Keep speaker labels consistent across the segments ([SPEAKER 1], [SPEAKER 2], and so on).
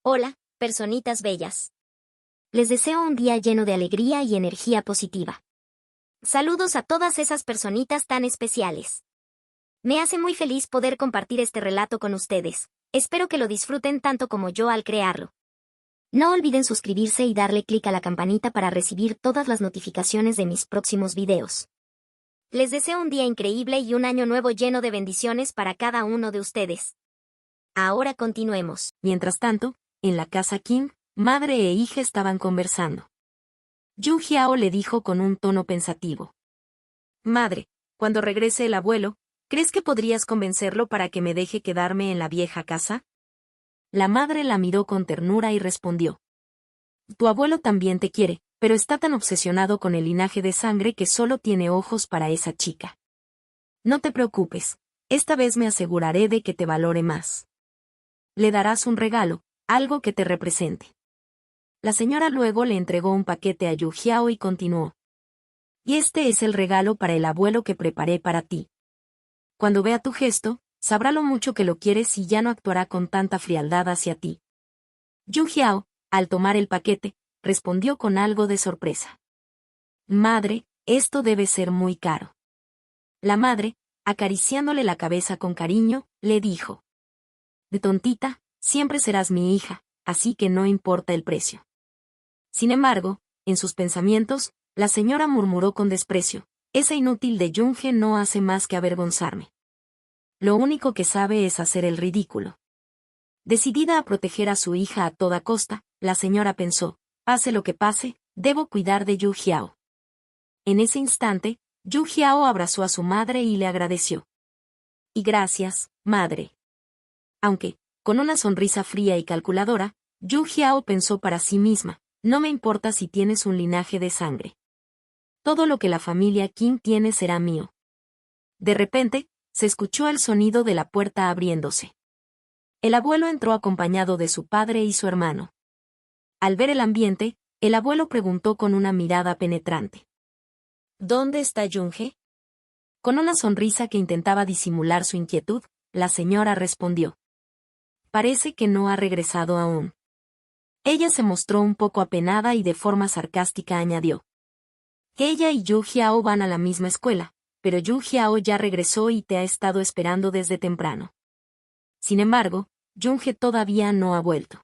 [SPEAKER 1] Hola, personitas bellas. Les deseo un día lleno de alegría y energía positiva. Saludos a todas esas personitas tan especiales. Me hace muy feliz poder compartir este relato con ustedes. Espero que lo disfruten tanto como yo al crearlo. No olviden suscribirse y darle clic a la campanita para recibir todas las notificaciones de mis próximos videos. Les deseo un día increíble y un año nuevo lleno de bendiciones para cada uno de ustedes. Ahora continuemos.
[SPEAKER 2] Mientras tanto, en la casa Kim, madre e hija estaban conversando. Yu Jiao le dijo con un tono pensativo. Madre, cuando regrese el abuelo, ¿crees que podrías convencerlo para que me deje quedarme en la vieja casa? La madre la miró con ternura y respondió. Tu abuelo también te quiere, pero está tan obsesionado con el linaje de sangre que solo tiene ojos para esa chica. No te preocupes, esta vez me aseguraré de que te valore más. Le darás un regalo, algo que te represente. La señora luego le entregó un paquete a Yu Jiao y continuó. Y este es el regalo para el abuelo que preparé para ti. Cuando vea tu gesto, sabrá lo mucho que lo quieres y ya no actuará con tanta frialdad hacia ti. Yu Jiao, al tomar el paquete, respondió con algo de sorpresa. Madre, esto debe ser muy caro. La madre, acariciándole la cabeza con cariño, le dijo. De tontita, siempre serás mi hija, así que no importa el precio. Sin embargo, en sus pensamientos, la señora murmuró con desprecio, esa inútil de Yunge no hace más que avergonzarme. Lo único que sabe es hacer el ridículo. Decidida a proteger a su hija a toda costa, la señora pensó, pase lo que pase, debo cuidar de Yu Jiao. En ese instante, Yu Jiao abrazó a su madre y le agradeció. Y gracias, madre. Aunque, con una sonrisa fría y calculadora, Yu Jiao pensó para sí misma, no me importa si tienes un linaje de sangre. Todo lo que la familia Kim tiene será mío. De repente, se escuchó el sonido de la puerta abriéndose. El abuelo entró acompañado de su padre y su hermano. Al ver el ambiente, el abuelo preguntó con una mirada penetrante. ¿Dónde está Yunge? Con una sonrisa que intentaba disimular su inquietud, la señora respondió. Parece que no ha regresado aún. Ella se mostró un poco apenada y de forma sarcástica añadió. Ella y Yu Jiao van a la misma escuela, pero Yu Jiao ya regresó y te ha estado esperando desde temprano. Sin embargo, Yunge todavía no ha vuelto.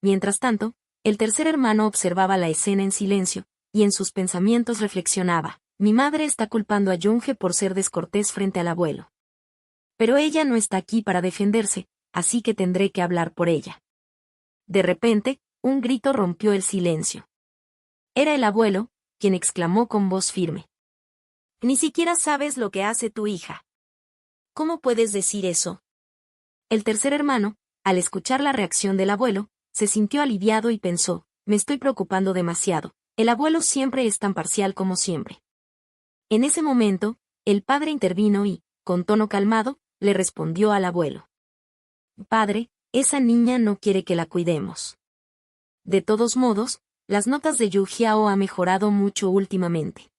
[SPEAKER 2] Mientras tanto, el tercer hermano observaba la escena en silencio, y en sus pensamientos reflexionaba, mi madre está culpando a Yunge por ser descortés frente al abuelo. Pero ella no está aquí para defenderse, así que tendré que hablar por ella. De repente, un grito rompió el silencio. Era el abuelo, quien exclamó con voz firme. Ni siquiera sabes lo que hace tu hija. ¿Cómo puedes decir eso? El tercer hermano, al escuchar la reacción del abuelo, se sintió aliviado y pensó, me estoy preocupando demasiado, el abuelo siempre es tan parcial como siempre. En ese momento, el padre intervino y, con tono calmado, le respondió al abuelo. Padre, esa niña no quiere que la cuidemos. De todos modos, las notas de Yu Jiao ha mejorado mucho últimamente.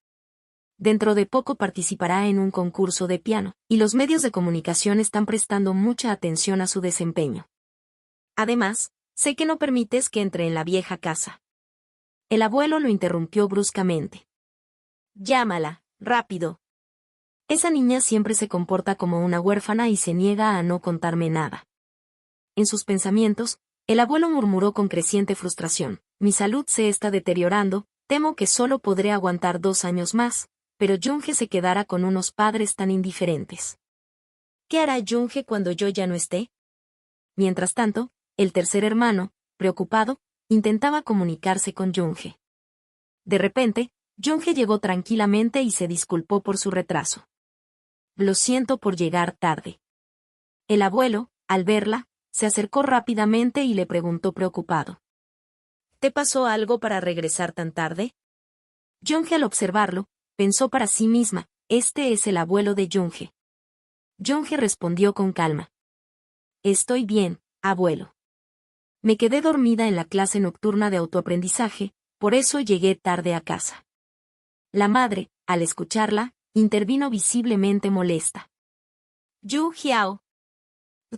[SPEAKER 2] Dentro de poco participará en un concurso de piano, y los medios de comunicación están prestando mucha atención a su desempeño. Además, sé que no permites que entre en la vieja casa. El abuelo lo interrumpió bruscamente. Llámala, rápido. Esa niña siempre se comporta como una huérfana y se niega a no contarme nada. En sus pensamientos, el abuelo murmuró con creciente frustración, mi salud se está deteriorando, temo que solo podré aguantar 2 años más, pero Yunge se quedará con unos padres tan indiferentes. ¿Qué hará Yunge cuando yo ya no esté? Mientras tanto, el tercer hermano, preocupado, intentaba comunicarse con Yunge. De repente, Yunge llegó tranquilamente y se disculpó por su retraso. Lo siento por llegar tarde. El abuelo, al verla, se acercó rápidamente y le preguntó preocupado. ¿Te pasó algo para regresar tan tarde? Yunge al observarlo, pensó para sí misma, este es el abuelo de Yunge. Yunge respondió con calma. Estoy bien, abuelo. Me quedé dormida en la clase nocturna de autoaprendizaje, por eso llegué tarde a casa. La madre, al escucharla, intervino visiblemente molesta. Yu Jiao.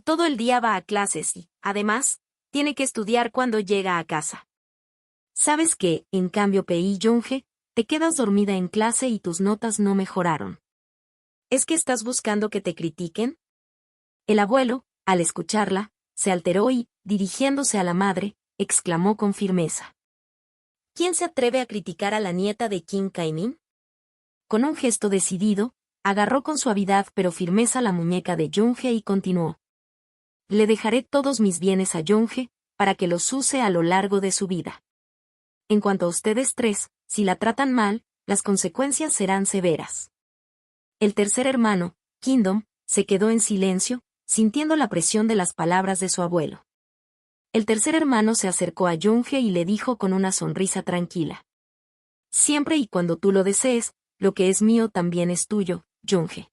[SPEAKER 2] Todo el día va a clases y, además, tiene que estudiar cuando llega a casa. ¿Sabes qué? En cambio Pei Yonge, te quedas dormida en clase y tus notas no mejoraron. ¿Es que estás buscando que te critiquen? El abuelo, al escucharla, se alteró y, dirigiéndose a la madre, exclamó con firmeza. ¿Quién se atreve a criticar a la nieta de Kim Kaimin? Con un gesto decidido, agarró con suavidad pero firmeza la muñeca de Yonge y continuó. Le dejaré todos mis bienes a Yonge, para que los use a lo largo de su vida. En cuanto a ustedes tres, si la tratan mal, las consecuencias serán severas. El tercer hermano, Kingdom, se quedó en silencio, sintiendo la presión de las palabras de su abuelo. El tercer hermano se acercó a Yonge y le dijo con una sonrisa tranquila. Siempre y cuando tú lo desees, lo que es mío también es tuyo, Yonge.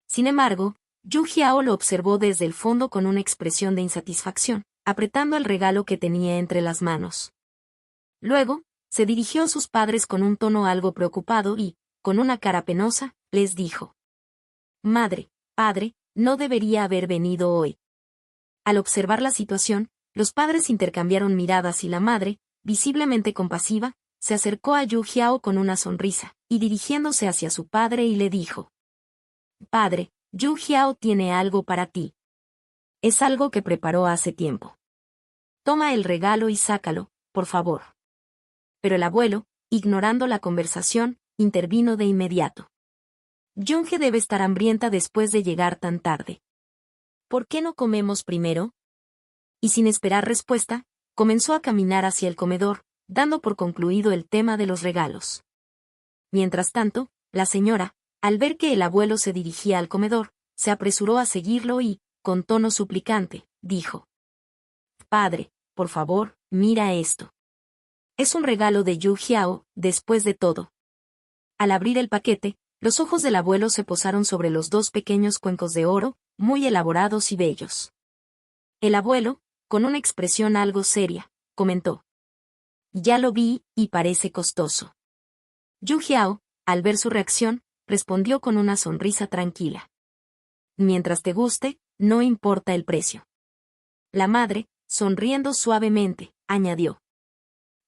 [SPEAKER 2] Sin embargo, Yu Jiao lo observó desde el fondo con una expresión de insatisfacción, apretando el regalo que tenía entre las manos. Luego, se dirigió a sus padres con un tono algo preocupado y, con una cara penosa, les dijo. Madre, padre, no debería haber venido hoy. Al observar la situación, los padres intercambiaron miradas y la madre, visiblemente compasiva, se acercó a Yu Jiao con una sonrisa, y dirigiéndose hacia su padre y le dijo. Padre, Yu Jiao tiene algo para ti. Es algo que preparó hace tiempo. Toma el regalo y sácalo, por favor. Pero el abuelo, ignorando la conversación, intervino de inmediato. Yonge debe estar hambrienta después de llegar tan tarde. ¿Por qué no comemos primero? Y sin esperar respuesta, comenzó a caminar hacia el comedor, dando por concluido el tema de los regalos. Mientras tanto, la señora, al ver que el abuelo se dirigía al comedor, se apresuró a seguirlo y, con tono suplicante, dijo. Padre, por favor, mira esto. Es un regalo de Yu Jiao, después de todo. Al abrir el paquete, los ojos del abuelo se posaron sobre los dos pequeños cuencos de oro, muy elaborados y bellos. El abuelo, con una expresión algo seria, comentó. Ya lo vi, y parece costoso. Yu Jiao, al ver su reacción, respondió con una sonrisa tranquila. Mientras te guste, no importa el precio. La madre, sonriendo suavemente, añadió.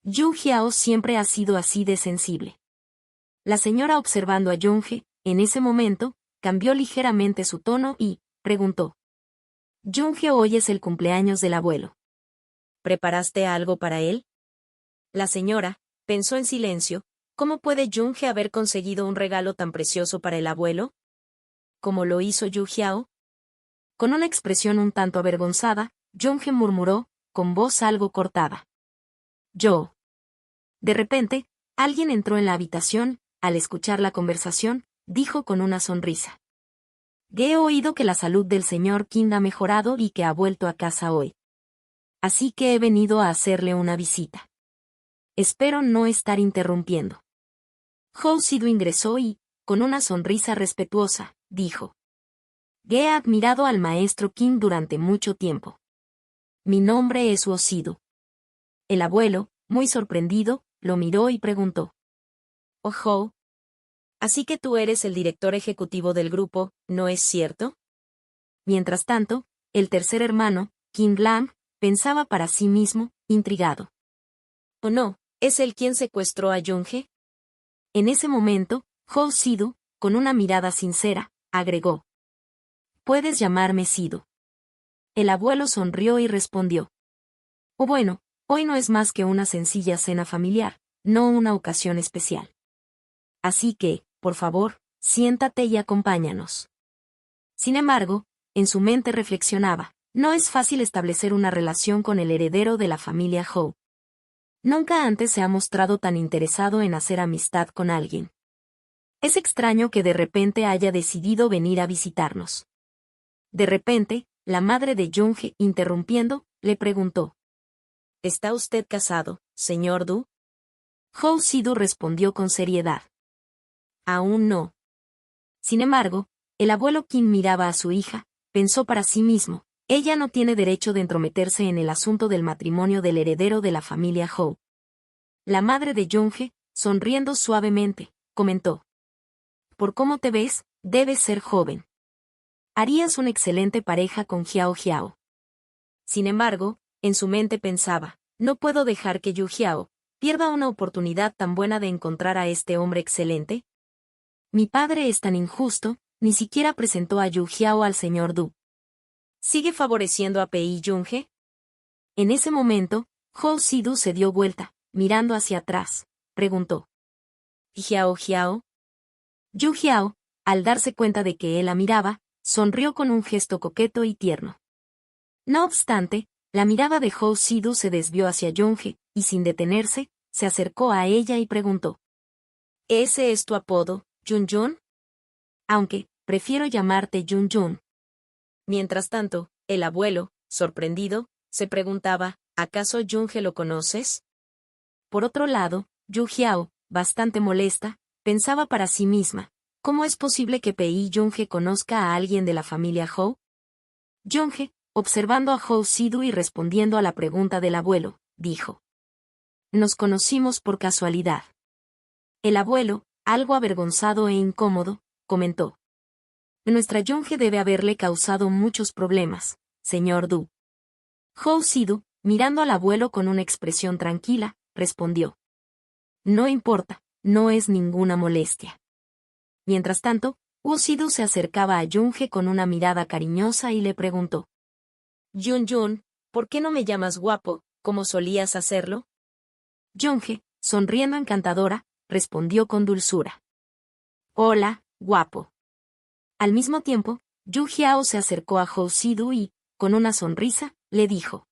[SPEAKER 2] Yu Jiao siempre ha sido así de sensible. La señora, observando a Yonge, en ese momento, cambió ligeramente su tono y, preguntó. Yonge, hoy es el cumpleaños del abuelo. ¿Preparaste algo para él? La señora, pensó en silencio, ¿cómo puede Yonge haber conseguido un regalo tan precioso para el abuelo? ¿Cómo lo hizo Yu Jiao? Con una expresión un tanto avergonzada, Yonge murmuró, con voz algo cortada. Yo. De repente, alguien entró en la habitación, al escuchar la conversación, dijo con una sonrisa. He oído que la salud del señor King ha mejorado y que ha vuelto a casa hoy. Así que he venido a hacerle una visita. Espero no estar interrumpiendo. Hou Sidu ingresó y, con una sonrisa respetuosa, dijo. He admirado al maestro King durante mucho tiempo. Mi nombre es Uosidu. El abuelo, muy sorprendido, lo miró y preguntó. Oh Hou. Así que tú eres el director ejecutivo del grupo, ¿no es cierto? Mientras tanto, el tercer hermano, King Lam, pensaba para sí mismo, intrigado. ¿O no, es él quien secuestró a Yonge? En ese momento, Hou Sidu, con una mirada sincera, agregó. Puedes llamarme Sidu. El abuelo sonrió y respondió. Oh bueno, hoy no es más que una sencilla cena familiar, no una ocasión especial. Así que, por favor, siéntate y acompáñanos. Sin embargo, en su mente reflexionaba, no es fácil establecer una relación con el heredero de la familia Hou. Nunca antes se ha mostrado tan interesado en hacer amistad con alguien. Es extraño que de repente haya decidido venir a visitarnos. De repente, la madre de Yonge, interrumpiendo, le preguntó. ¿Está usted casado, señor Du? Hou Sidu respondió con seriedad. Aún no. Sin embargo, el abuelo Qin miraba a su hija, pensó para sí mismo, ella no tiene derecho de entrometerse en el asunto del matrimonio del heredero de la familia Hou. La madre de Yonge, sonriendo suavemente, comentó. Por cómo te ves, debes ser joven. Harías una excelente pareja con Jiao Jiao. Sin embargo, En su mente pensaba, no puedo dejar que Yu Jiao pierda una oportunidad tan buena de encontrar a este hombre excelente. Mi padre es tan injusto, ni siquiera presentó a Yu Jiao al señor Du. ¿Sigue favoreciendo a Pei Yunhe? En ese momento, Hou Sidu se dio vuelta, mirando hacia atrás. Preguntó. ¿Jiao Jiao? Yu Jiao, al darse cuenta de que él la miraba, sonrió con un gesto coqueto y tierno. No obstante, la mirada de Hou Sidu se desvió hacia Yunhe, y sin detenerse, se acercó a ella y preguntó. ¿Ese es tu apodo, Yun Yun? Aunque, prefiero llamarte Yun Yun. Mientras tanto, el abuelo, sorprendido, se preguntaba, ¿acaso Yunhe lo conoces? Por otro lado, Yu Jiao, bastante molesta, pensaba para sí misma, ¿cómo es posible que Pei Yunhe conozca a alguien de la familia Hou? Yunhe, observando a Hou Sidu y respondiendo a la pregunta del abuelo, dijo. Nos conocimos por casualidad. El abuelo, algo avergonzado e incómodo, comentó. Nuestra Yunhe debe haberle causado muchos problemas, señor Du. Hou Sidu, mirando al abuelo con una expresión tranquila, respondió. No importa, no es ninguna molestia. Mientras tanto, Hou Sidu se acercaba a Yunhe con una mirada cariñosa y le preguntó. Yun Yun, ¿por qué no me llamas guapo, como solías hacerlo? Yunhe, sonriendo encantadora, respondió con dulzura. Hola, guapo. Al mismo tiempo, Yu Jiao se acercó a Hou Sidu y, con una sonrisa, le dijo.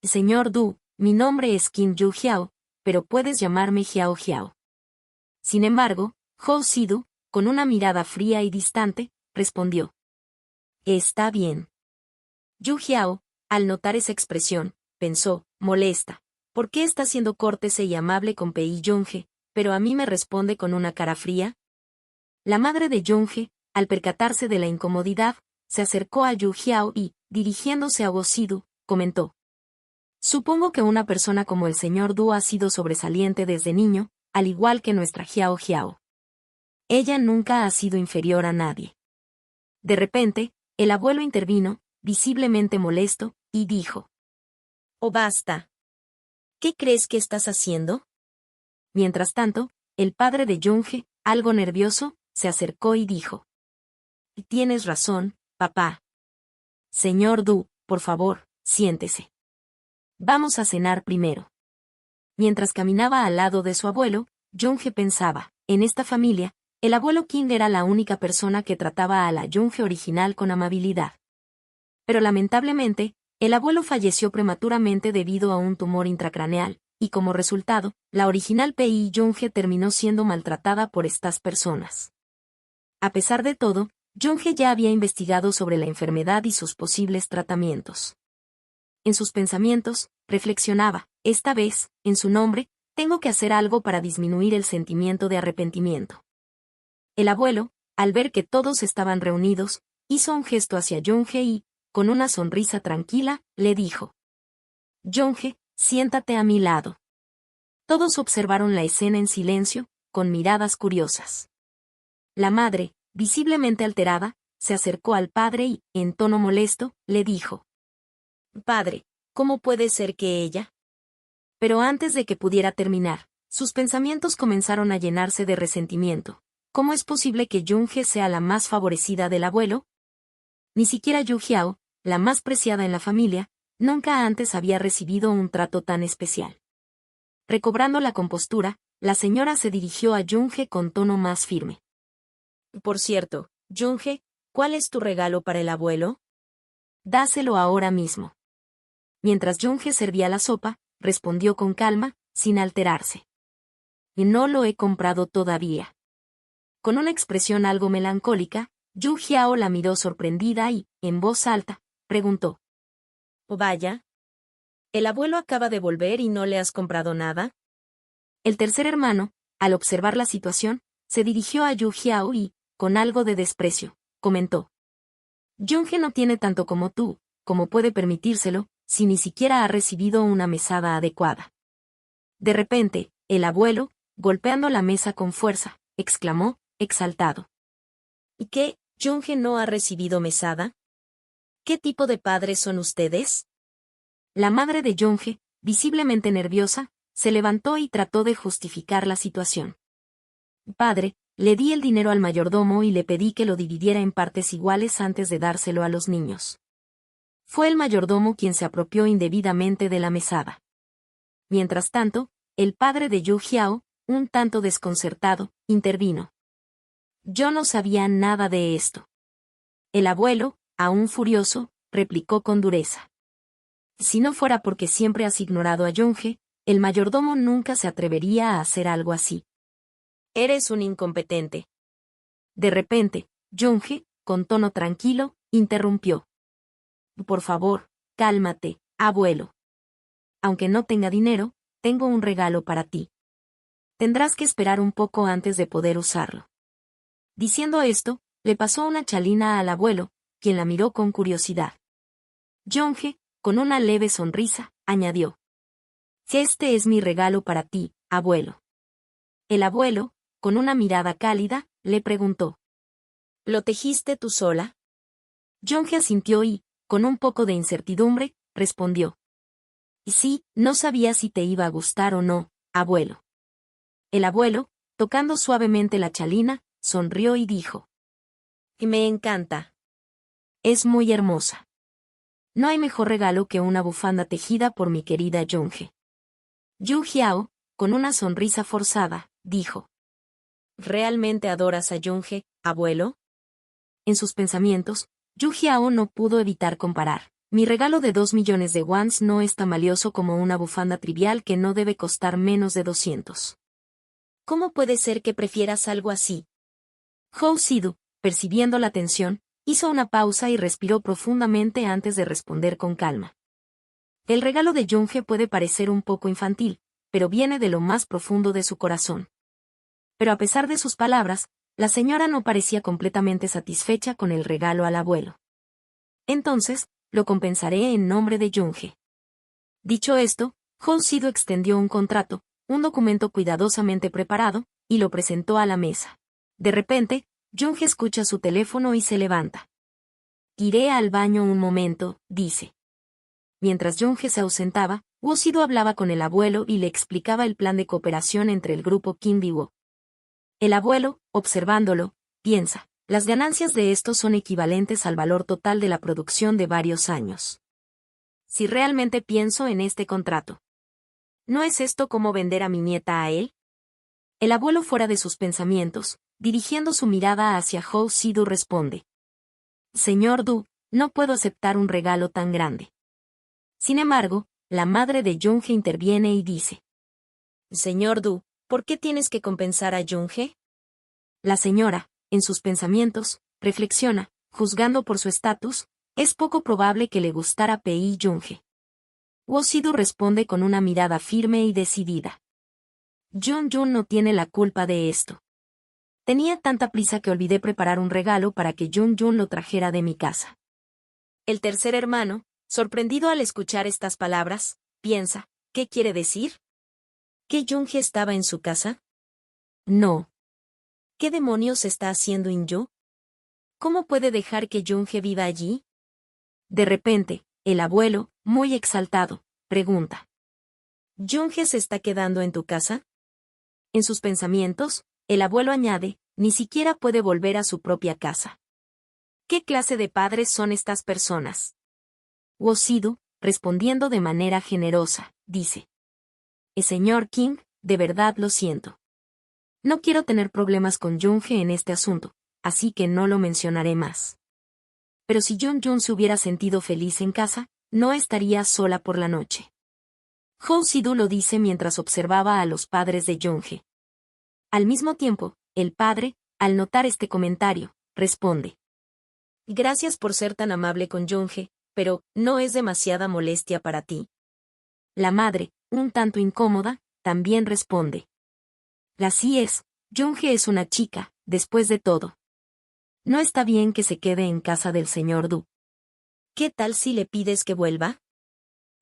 [SPEAKER 2] Señor Du, mi nombre es Qin Yu Jiao, pero puedes llamarme Jiao Jiao. Sin embargo, Hou Sidu, con una mirada fría y distante, respondió. Está bien. Yu Jiao, al notar esa expresión, pensó, molesta, ¿por qué está siendo cortés y amable con Pei Yunhe, pero a mí me responde con una cara fría? La madre de Yunhe, al percatarse de la incomodidad, se acercó a Yu Jiao y, dirigiéndose a Hou Sidu, comentó. Supongo que una persona como el señor Du ha sido sobresaliente desde niño, al igual que nuestra Jiao Jiao. Ella nunca ha sido inferior a nadie. De repente, el abuelo intervino, visiblemente molesto, y dijo. Oh, basta. ¿Qué crees que estás haciendo? Mientras tanto, el padre de Yunhe, algo nervioso, se acercó y dijo. Tienes razón, papá. Señor Du, por favor, siéntese. Vamos a cenar primero. Mientras caminaba al lado de su abuelo, Yunhe pensaba, en esta familia, el abuelo Qin era la única persona que trataba a la Yunhe original con amabilidad. Pero lamentablemente, el abuelo falleció prematuramente debido a un tumor intracraneal, y como resultado, la original Pei Yunhe terminó siendo maltratada por estas personas. A pesar de todo, Yunhe ya había investigado sobre la enfermedad y sus posibles tratamientos. En sus pensamientos, reflexionaba, esta vez, en su nombre, tengo que hacer algo para disminuir el sentimiento de arrepentimiento. El abuelo, al ver que todos estaban reunidos, hizo un gesto hacia Yunhe y, con una sonrisa tranquila, le dijo. Yunhe, siéntate a mi lado. Todos observaron la escena en silencio, con miradas curiosas. La madre, visiblemente alterada, se acercó al padre y, en tono molesto, le dijo. Padre, ¿cómo puede ser que ella? Pero antes de que pudiera terminar, sus pensamientos comenzaron a llenarse de resentimiento. ¿Cómo es posible que Yunhe sea la más favorecida del abuelo? Ni siquiera Yu Jiao, la más preciada en la familia, nunca antes había recibido un trato tan especial. Recobrando la compostura, la señora se dirigió a Yunhe con tono más firme. Por cierto, Yunhe, ¿cuál es tu regalo para el abuelo? Dáselo ahora mismo. Mientras Yunhe servía la sopa, respondió con calma, sin alterarse. Y no lo he comprado todavía. Con una expresión algo melancólica, Yu Jiao la miró sorprendida y, en voz alta, preguntó. Oh, vaya. ¿El abuelo acaba de volver y no le has comprado nada? El tercer hermano, al observar la situación, se dirigió a Yu Jiao y, con algo de desprecio, comentó. Yunhe no tiene tanto como tú, como puede permitírselo, si ni siquiera ha recibido una mesada adecuada. De repente, el abuelo, golpeando la mesa con fuerza, exclamó, exaltado. ¿Y qué? ¿Yunhe no ha recibido mesada? ¿Qué tipo de padres son ustedes? La madre de Yonge, visiblemente nerviosa, se levantó y trató de justificar la situación. Padre, le di el dinero al mayordomo y le pedí que lo dividiera en partes iguales antes de dárselo a los niños. Fue el mayordomo quien se apropió indebidamente de la mesada. Mientras tanto, el padre de Yu Jiao, un tanto desconcertado, intervino. Yo no sabía nada de esto. El abuelo, aún furioso, replicó con dureza. Si no fuera porque siempre has ignorado a Yonge, el mayordomo nunca se atrevería a hacer algo así. Eres un incompetente. De repente, Yonge, con tono tranquilo, interrumpió. Por favor, cálmate, abuelo. Aunque no tenga dinero, tengo un regalo para ti. Tendrás que esperar un poco antes de poder usarlo. Diciendo esto, le pasó una chalina al abuelo, quien la miró con curiosidad. Yonge, con una leve sonrisa, añadió. Este es mi regalo para ti, abuelo. El abuelo, con una mirada cálida, le preguntó. ¿Lo tejiste tú sola? Yonge asintió y, con un poco de incertidumbre, respondió. Sí, no sabía si te iba a gustar o no, abuelo. El abuelo, tocando suavemente la chalina, sonrió y dijo. Me encanta. Es muy hermosa. No hay mejor regalo que una bufanda tejida por mi querida Yonge. Yu Jiao, con una sonrisa forzada, dijo. ¿Realmente adoras a Yonge, abuelo? En sus pensamientos, Yu Jiao no pudo evitar comparar. Mi regalo de 2 millones de wons no es tan valioso como una bufanda trivial que no debe costar menos de 200. ¿Cómo puede ser que prefieras algo así? Hou Sidu, percibiendo la tensión, hizo una pausa y respiró profundamente antes de responder con calma. El regalo de Yonge puede parecer un poco infantil, pero viene de lo más profundo de su corazón. Pero a pesar de sus palabras, la señora no parecía completamente satisfecha con el regalo al abuelo. Entonces, lo compensaré en nombre de Yonge. Dicho esto, Hou Sidu extendió un contrato, un documento cuidadosamente preparado, y lo presentó a la mesa. De repente, Yonge escucha su teléfono y se levanta. Iré al baño un momento, dice. Mientras Yonge se ausentaba, Wo Sidu hablaba con el abuelo y le explicaba el plan de cooperación entre el grupo Kim Biwo. El abuelo, observándolo, piensa, las ganancias de estos son equivalentes al valor total de la producción de varios años. Si realmente pienso en este contrato, ¿no es esto como vender a mi nieta a él? El abuelo, fuera de sus pensamientos, dirigiendo su mirada hacia Hou Sidu, responde. Señor Du, no puedo aceptar un regalo tan grande. Sin embargo, la madre de Yonge interviene y dice. Señor Du, ¿por qué tienes que compensar a Yonge? La señora, en sus pensamientos, reflexiona, juzgando por su estatus, es poco probable que le gustara Pei Yonge. Wo Sidu responde con una mirada firme y decidida. Jun Jun no tiene la culpa de esto. Tenía tanta prisa que olvidé preparar un regalo para que Jun Jun lo trajera de mi casa. El tercer hermano, sorprendido al escuchar estas palabras, piensa, ¿qué quiere decir? ¿Que Yonge estaba en su casa? No. ¿Qué demonios está haciendo Inyo? ¿Cómo puede dejar que Yonge viva allí? De repente, el abuelo, muy exaltado, pregunta. ¿Yonge se está quedando en tu casa? En sus pensamientos, el abuelo añade, ni siquiera puede volver a su propia casa. ¿Qué clase de padres son estas personas? Wo Sidu, respondiendo de manera generosa, dice. Señor King, de verdad lo siento. No quiero tener problemas con Yonge en este asunto, así que no lo mencionaré más. Pero si Jun Jun se hubiera sentido feliz en casa, no estaría sola por la noche. Hou Sidu lo dice mientras observaba a los padres de Yonge. Al mismo tiempo, el padre, al notar este comentario, responde. Gracias por ser tan amable con Yonge, pero, ¿no es demasiada molestia para ti? La madre, un tanto incómoda, también responde. Así es, Yonge es una chica, después de todo. No está bien que se quede en casa del señor Du. ¿Qué tal si le pides que vuelva?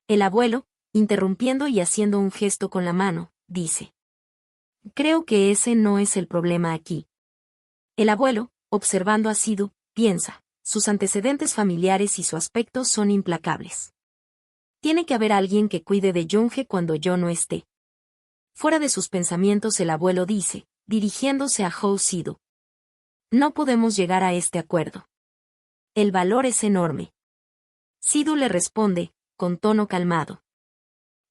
[SPEAKER 2] El abuelo, interrumpiendo y haciendo un gesto con la mano, dice. Creo que ese no es el problema aquí. El abuelo, observando a Sidu, piensa, sus antecedentes familiares y su aspecto son implacables. Tiene que haber alguien que cuide de Jung-hee cuando yo no esté. Fuera de sus pensamientos el abuelo dice, dirigiéndose a Ho Sidu. No podemos llegar a este acuerdo. El valor es enorme. Sidu le responde, con tono calmado.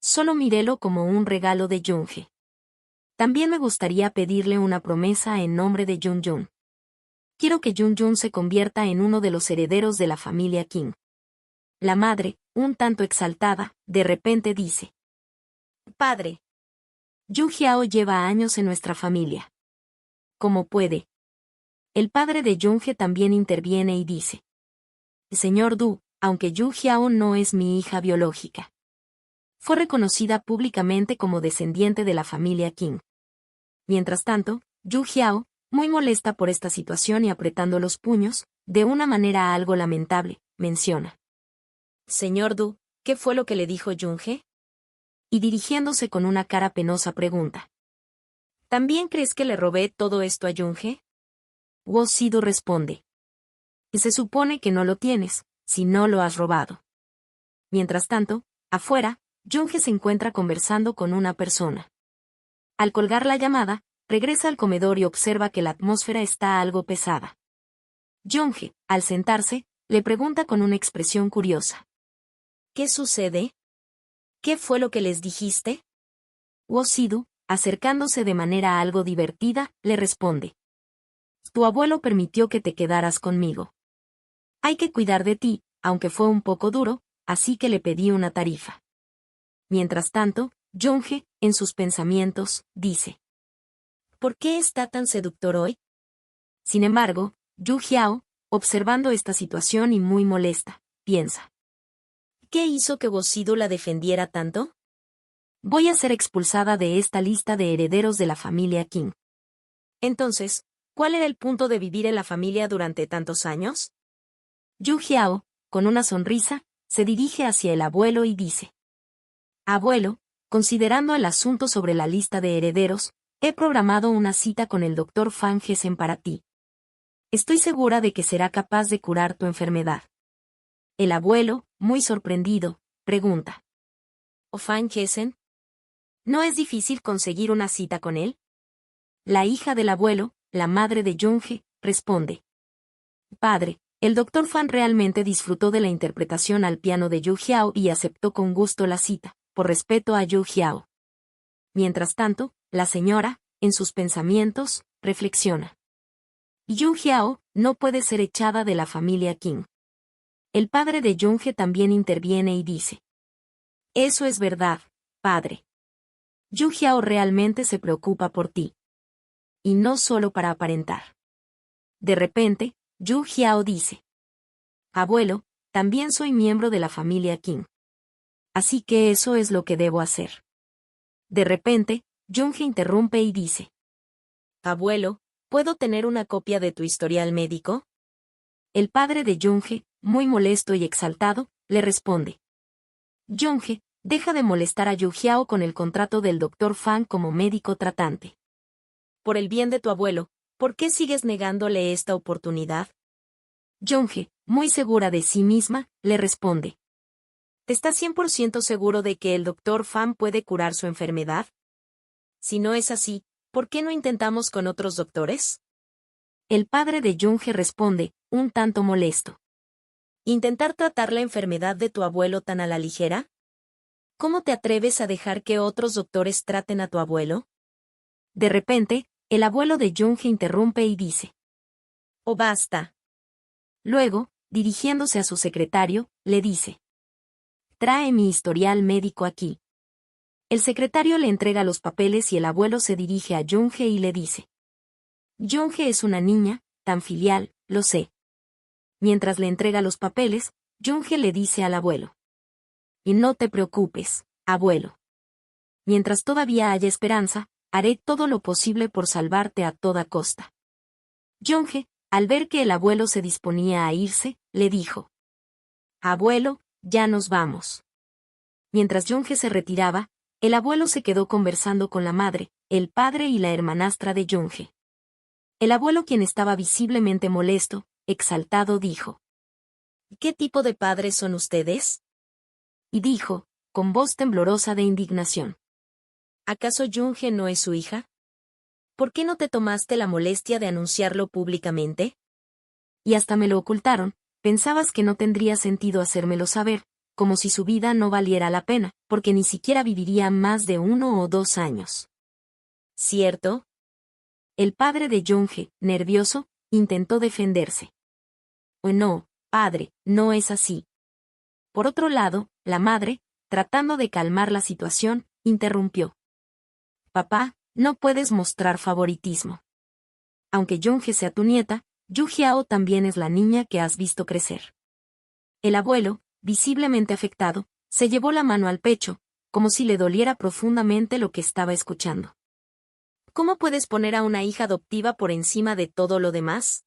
[SPEAKER 2] Solo mírelo como un regalo de Jung-hee. También me gustaría pedirle una promesa en nombre de Jung-jun. Quiero que Jung-jun se convierta en uno de los herederos de la familia Kim. La madre, un tanto exaltada, de repente dice. Padre. Yu Jiao lleva años en nuestra familia. ¿Cómo puede? El padre de Jung-hee también interviene y dice. Señor Du, aunque Yu Jiao no es mi hija biológica. Fue reconocida públicamente como descendiente de la familia Kim. Mientras tanto, Yu Jiao, muy molesta por esta situación y apretando los puños, de una manera algo lamentable, menciona. Señor Du, ¿qué fue lo que le dijo Jung-hee? Y dirigiéndose con una cara penosa pregunta. ¿También crees que le robé todo esto a Jung-hee? Wo Sidu responde. Se supone que no lo tienes, si no lo has robado. Mientras tanto, afuera, Jung-hee se encuentra conversando con una persona. Al colgar la llamada, regresa al comedor y observa que la atmósfera está algo pesada. Jung-hee, al sentarse, le pregunta con una expresión curiosa. ¿Qué sucede? ¿Qué fue lo que les dijiste? Wo Sidu, acercándose de manera algo divertida, le responde. Tu abuelo permitió que te quedaras conmigo. Hay que cuidar de ti, aunque fue un poco duro, así que le pedí una tarifa. Mientras tanto, Jung-hee, en sus pensamientos, dice. ¿Por qué está tan seductor hoy? Sin embargo, Yu Jiao, observando esta situación y muy molesta, piensa. ¿Qué hizo que Wo Sidu la defendiera tanto? Voy a ser expulsada de esta lista de herederos de la familia Kim. Entonces, ¿cuál era el punto de vivir en la familia durante tantos años? Yu Jiao, con una sonrisa, se dirige hacia el abuelo y dice. Abuelo, considerando el asunto sobre la lista de herederos, he programado una cita con el Dr. Fan Hessen para ti. Estoy segura de que será capaz de curar tu enfermedad. El abuelo, muy sorprendido, pregunta. ¿O Fan Hessen? ¿No es difícil conseguir una cita con él? La hija del abuelo, la madre de Jung-hee, responde. Padre, el Dr. Fan realmente disfrutó de la interpretación al piano de Yu Jiao y aceptó con gusto la cita, por respeto a Yu Jiao. Mientras tanto, la señora, en sus pensamientos, reflexiona. Yu Jiao no puede ser echada de la familia Kim. El padre de Jung-hee también interviene y dice. Eso es verdad, padre. Yu Jiao realmente se preocupa por ti. Y no solo para aparentar. De repente, Yu Jiao dice. Abuelo, también soy miembro de la familia Kim. Así que eso es lo que debo hacer. De repente, Jung-hee interrumpe y dice. Abuelo, ¿puedo tener una copia de tu historial médico? El padre de Jung-hee, muy molesto y exaltado, le responde. Jung-hee, deja de molestar a Yu Jiao con el contrato del Dr. Fan como médico tratante. Por el bien de tu abuelo, ¿por qué sigues negándole esta oportunidad? Jung-hee, muy segura de sí misma, le responde. ¿Estás 100% seguro de que el Dr. Fan puede curar su enfermedad? Si no es así, ¿por qué no intentamos con otros doctores? El padre de Jung-hee responde, un tanto molesto. ¿Intentar tratar la enfermedad de tu abuelo tan a la ligera? ¿Cómo te atreves a dejar que otros doctores traten a tu abuelo? De repente, el abuelo de Jung-hee interrumpe y dice. Oh, basta. Luego, dirigiéndose a su secretario, le dice. Trae mi historial médico aquí. El secretario le entrega los papeles y el abuelo se dirige a Jung-hee y le dice. Jung-hee es una niña, tan filial, lo sé. Mientras le entrega los papeles, Jung-hee le dice al abuelo. Y no te preocupes, abuelo. Mientras todavía haya esperanza, haré todo lo posible por salvarte a toda costa. Jung-hee, al ver que el abuelo se disponía a irse, le dijo. Abuelo, ya nos vamos. Mientras Jung-hee se retiraba, el abuelo se quedó conversando con la madre, el padre y la hermanastra de Jung-hee. El abuelo, quien estaba visiblemente molesto, exaltado, dijo. ¿Qué tipo de padres son ustedes? y dijo, con voz temblorosa de indignación. ¿Acaso Yoonhee no es su hija? ¿Por qué no te tomaste la molestia de anunciarlo públicamente? Y hasta me lo ocultaron, pensabas que no tendría sentido hacérmelo saber, como si su vida no valiera la pena, porque ni siquiera viviría más de 1 o 2 años. ¿Cierto? El padre de Yoonhee, nervioso, intentó defenderse. Oh, no, padre, no es así. Por otro lado, la madre, tratando de calmar la situación, interrumpió. Papá, no puedes mostrar favoritismo. Aunque Yoonhee sea tu nieta, Yu Jiao también es la niña que has visto crecer. El abuelo, visiblemente afectado, se llevó la mano al pecho, como si le doliera profundamente lo que estaba escuchando. ¿Cómo puedes poner a una hija adoptiva por encima de todo lo demás?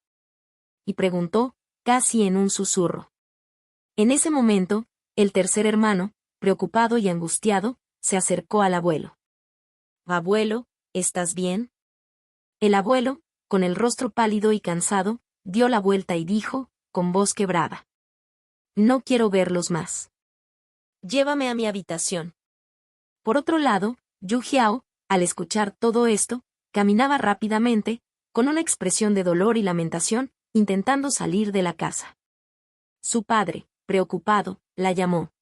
[SPEAKER 2] Y preguntó, casi en un susurro. En ese momento, el tercer hermano, preocupado y angustiado, se acercó al abuelo. Abuelo, ¿estás bien? El abuelo, con el rostro pálido y cansado, dio la vuelta y dijo, con voz quebrada. No quiero verlos más. Llévame a mi habitación. Por otro lado, Yu Jiao, al escuchar todo esto, caminaba rápidamente, con una expresión de dolor y lamentación, intentando salir de la casa. Su padre, preocupado, la llamó.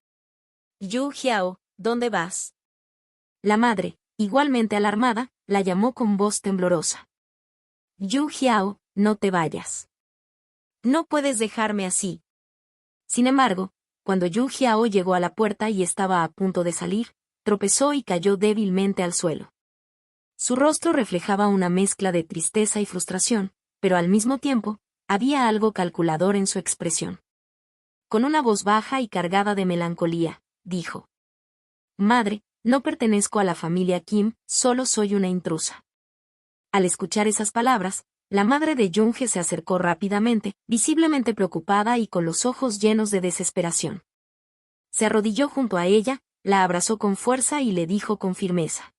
[SPEAKER 2] Yu Jiao, ¿dónde vas? La madre, igualmente alarmada, la llamó con voz temblorosa. Yu Jiao, no te vayas. No puedes dejarme así. Sin embargo, cuando Yu Jiao llegó a la puerta y estaba a punto de salir, tropezó y cayó débilmente al suelo. Su rostro reflejaba una mezcla de tristeza y frustración, pero al mismo tiempo, había algo calculador en su expresión. Con una voz baja y cargada de melancolía, dijo. Madre, no pertenezco a la familia Kim, solo soy una intrusa. Al escuchar esas palabras, la madre de Yoonhee se acercó rápidamente, visiblemente preocupada y con los ojos llenos de desesperación. Se arrodilló junto a ella, la abrazó con fuerza y le dijo con firmeza.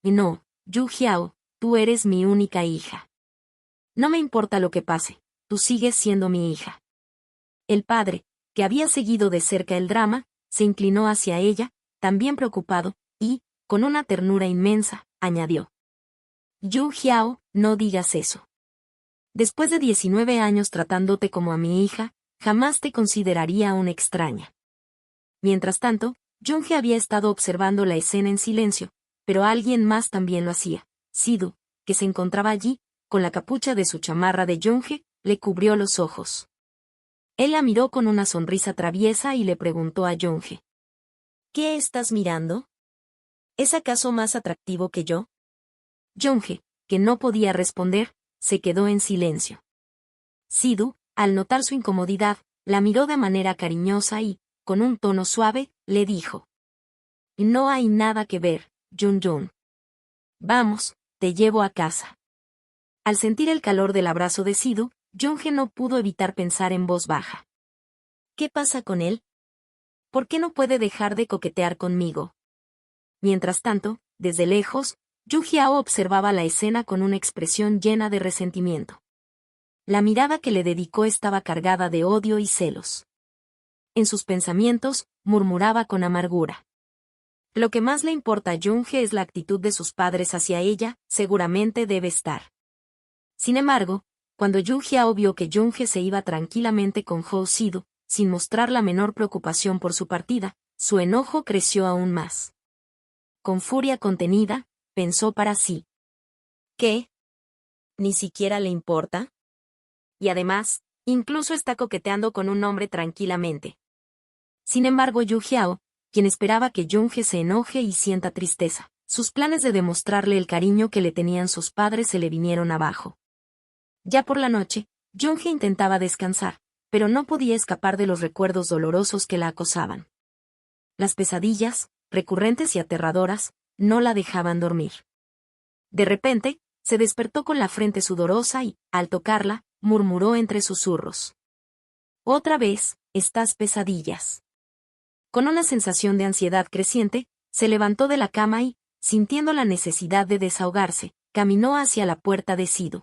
[SPEAKER 2] No, Yu Jiao, tú eres mi única hija. No me importa lo que pase, tú sigues siendo mi hija. El padre, que había seguido de cerca el drama, se inclinó hacia ella, también preocupado, y, con una ternura inmensa, añadió. Yu Jiao, no digas eso. Después de 19 años tratándote como a mi hija, jamás te consideraría una extraña. Mientras tanto, Yoonhee había estado observando la escena en silencio, pero alguien más también lo hacía. Sidu, que se encontraba allí, con la capucha de su chamarra de Yoonhee, le cubrió los ojos. Él la miró con una sonrisa traviesa y le preguntó a Yoonhee. ¿Qué estás mirando? ¿Es acaso más atractivo que yo? Yoonhee, que no podía responder, se quedó en silencio. Sidu, al notar su incomodidad, la miró de manera cariñosa y, con un tono suave, le dijo. No hay nada que ver, Yun. Vamos, te llevo a casa. Al sentir el calor del abrazo de Sidu, Yoonhee no pudo evitar pensar en voz baja. ¿Qué pasa con él? ¿Por qué no puede dejar de coquetear conmigo? Mientras tanto, desde lejos, Yu Jiao observaba la escena con una expresión llena de resentimiento. La mirada que le dedicó estaba cargada de odio y celos. En sus pensamientos, murmuraba con amargura. Lo que más le importa a Yoonhee es la actitud de sus padres hacia ella, seguramente debe estar. Sin embargo, cuando Yu Jiao vio que Yoonhee se iba tranquilamente con Hou Sidu, sin mostrar la menor preocupación por su partida, su enojo creció aún más. Con furia contenida, pensó para sí. ¿Qué? ¿Ni siquiera le importa? Y además, incluso está coqueteando con un hombre tranquilamente. Sin embargo, Yu Jiao, quien esperaba que Yoonhee se enoje y sienta tristeza, sus planes de demostrarle el cariño que le tenían sus padres se le vinieron abajo. Ya por la noche, Yoonhee intentaba descansar, pero no podía escapar de los recuerdos dolorosos que la acosaban. Las pesadillas, recurrentes y aterradoras, no la dejaban dormir. De repente, se despertó con la frente sudorosa y, al tocarla, murmuró entre susurros. Otra vez, estas pesadillas. Con una sensación de ansiedad creciente, se levantó de la cama y, sintiendo la necesidad de desahogarse, caminó hacia la puerta de Sidu.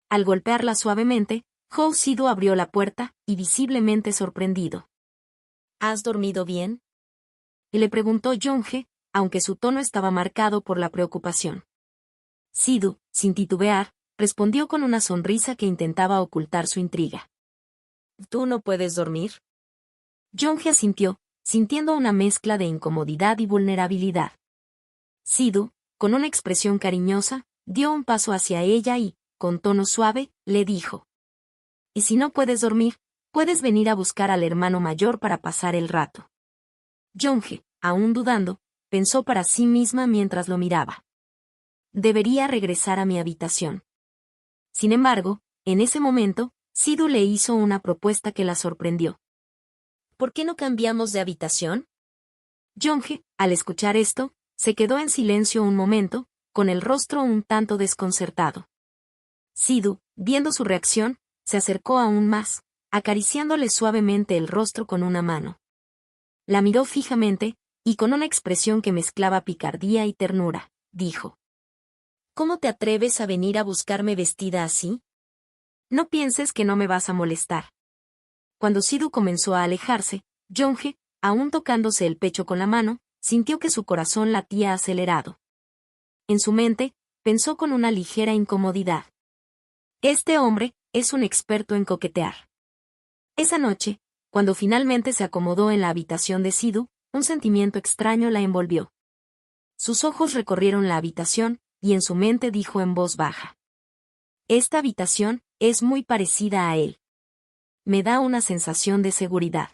[SPEAKER 2] Al golpearla suavemente, Hou Sidu abrió la puerta, y visiblemente sorprendido. ¿Has dormido bien? y le preguntó Yonge, aunque su tono estaba marcado por la preocupación. Sidhu, sin titubear, respondió con una sonrisa que intentaba ocultar su intriga. ¿Tú no puedes dormir? Yonge asintió, sintiendo una mezcla de incomodidad y vulnerabilidad. Sidhu, con una expresión cariñosa, dio un paso hacia ella y, con tono suave, le dijo: «Y si no puedes dormir, puedes venir a buscar al hermano mayor para pasar el rato». Yonge, aún dudando, pensó para sí misma mientras lo miraba. Debería regresar a mi habitación. Sin embargo, en ese momento, Sidhu le hizo una propuesta que la sorprendió. ¿Por qué no cambiamos de habitación? Yonge, al escuchar esto, se quedó en silencio un momento, con el rostro un tanto desconcertado. Sidhu, viendo su reacción, se acercó aún más, acariciándole suavemente el rostro con una mano. La miró fijamente, y con una expresión que mezclaba picardía y ternura, dijo: «¿Cómo te atreves a venir a buscarme vestida así? No pienses que no me vas a molestar». Cuando Sidhu comenzó a alejarse, Yonge, aún tocándose el pecho con la mano, sintió que su corazón latía acelerado. En su mente, pensó con una ligera incomodidad: «Este hombre es un experto en coquetear». Esa noche, cuando finalmente se acomodó en la habitación de Sidhu, un sentimiento extraño la envolvió. Sus ojos recorrieron la habitación, y en su mente dijo en voz baja: «Esta habitación es muy parecida a él. Me da una sensación de seguridad».